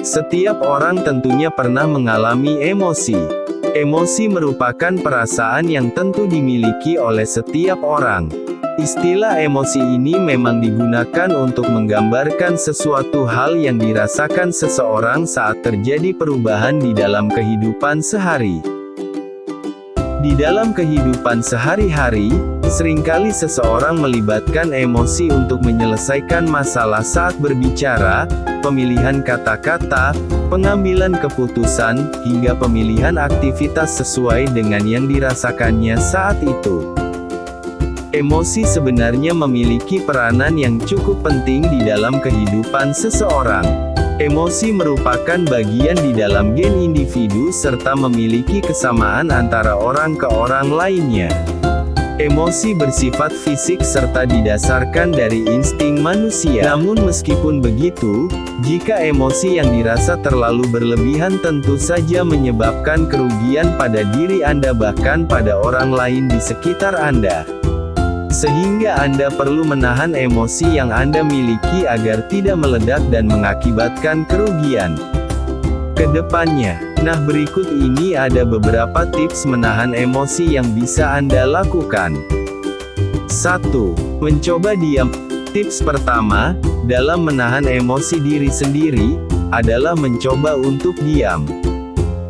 Setiap orang tentunya pernah mengalami emosi. Emosi merupakan perasaan yang tentu dimiliki oleh setiap orang. Istilah emosi ini memang digunakan untuk menggambarkan sesuatu hal yang dirasakan seseorang saat terjadi perubahan di dalam kehidupan sehari. Di dalam kehidupan sehari-hari, seringkali seseorang melibatkan emosi untuk menyelesaikan masalah saat berbicara, pemilihan kata-kata, pengambilan keputusan, hingga pemilihan aktivitas sesuai dengan yang dirasakannya saat itu. Emosi sebenarnya memiliki peranan yang cukup penting di dalam kehidupan seseorang. Emosi merupakan bagian di dalam gen individu serta memiliki kesamaan antara orang ke orang lainnya. Emosi bersifat fisik serta didasarkan dari insting manusia. Namun meskipun begitu, jika emosi yang dirasa terlalu berlebihan tentu saja menyebabkan kerugian pada diri Anda bahkan pada orang lain di sekitar Anda. Sehingga Anda perlu menahan emosi yang Anda miliki agar tidak meledak dan mengakibatkan kerugian kedepannya. Nah, berikut ini ada beberapa tips menahan emosi yang bisa Anda lakukan. 1. Mencoba diam. Tips pertama, dalam menahan emosi diri sendiri, adalah mencoba untuk diam.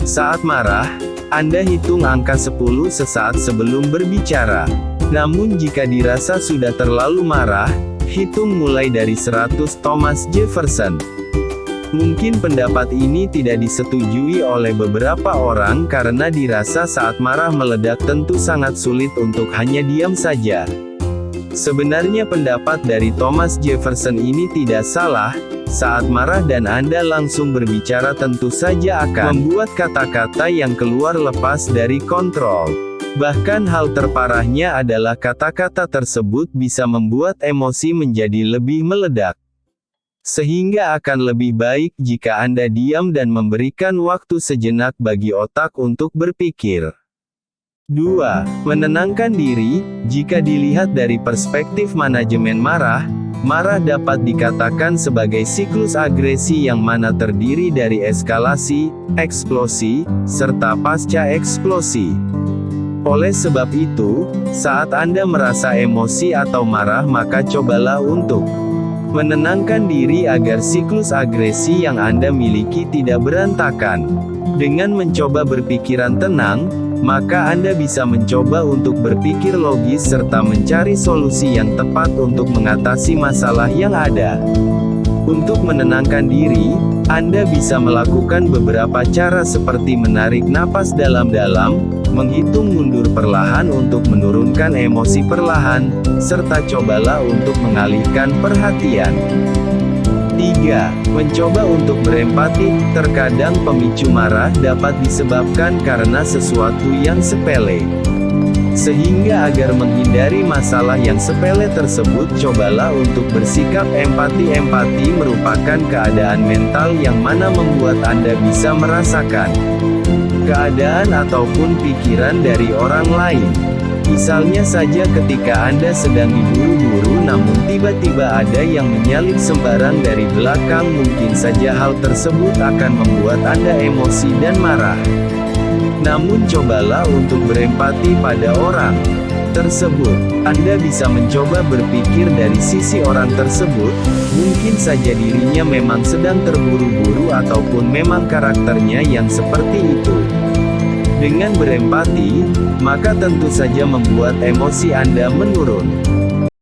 Saat marah, Anda hitung angka 10 sesaat sebelum berbicara. Namun jika dirasa sudah terlalu marah, hitung mulai dari 100. Thomas Jefferson. Mungkin pendapat ini tidak disetujui oleh beberapa orang karena dirasa saat marah meledak tentu sangat sulit untuk hanya diam saja. Sebenarnya pendapat dari Thomas Jefferson ini tidak salah. Saat marah dan Anda langsung berbicara tentu saja akan membuat kata-kata yang keluar lepas dari kontrol. Bahkan hal terparahnya adalah kata-kata tersebut bisa membuat emosi menjadi lebih meledak. Sehingga akan lebih baik jika Anda diam dan memberikan waktu sejenak bagi otak untuk berpikir. 2. Menenangkan diri. Jika dilihat dari perspektif manajemen marah, marah dapat dikatakan sebagai siklus agresi yang mana terdiri dari eskalasi, eksplosi, serta pasca eksplosi. Oleh sebab itu, saat Anda merasa emosi atau marah maka cobalah untuk menenangkan diri agar siklus agresi yang Anda miliki tidak berantakan. Dengan mencoba berpikiran tenang, maka Anda bisa mencoba untuk berpikir logis serta mencari solusi yang tepat untuk mengatasi masalah yang ada. Untuk menenangkan diri, Anda bisa melakukan beberapa cara seperti menarik napas dalam-dalam, menghitung mundur perlahan untuk menurunkan emosi perlahan, serta cobalah untuk mengalihkan perhatian. 3. Mencoba untuk berempati. Terkadang pemicu marah dapat disebabkan karena sesuatu yang sepele. Sehingga agar menghindari masalah yang sepele tersebut cobalah untuk bersikap empati. Empati merupakan keadaan mental yang mana membuat Anda bisa merasakan keadaan ataupun pikiran dari orang lain. Misalnya saja ketika Anda sedang diburu-buru namun tiba-tiba ada yang menyalip sembarang dari belakang, mungkin saja hal tersebut akan membuat Anda emosi dan marah. Namun cobalah untuk berempati pada orang tersebut. Anda bisa mencoba berpikir dari sisi orang tersebut, mungkin saja dirinya memang sedang terburu-buru ataupun memang karakternya yang seperti itu. Dengan berempati, maka tentu saja membuat emosi Anda menurun.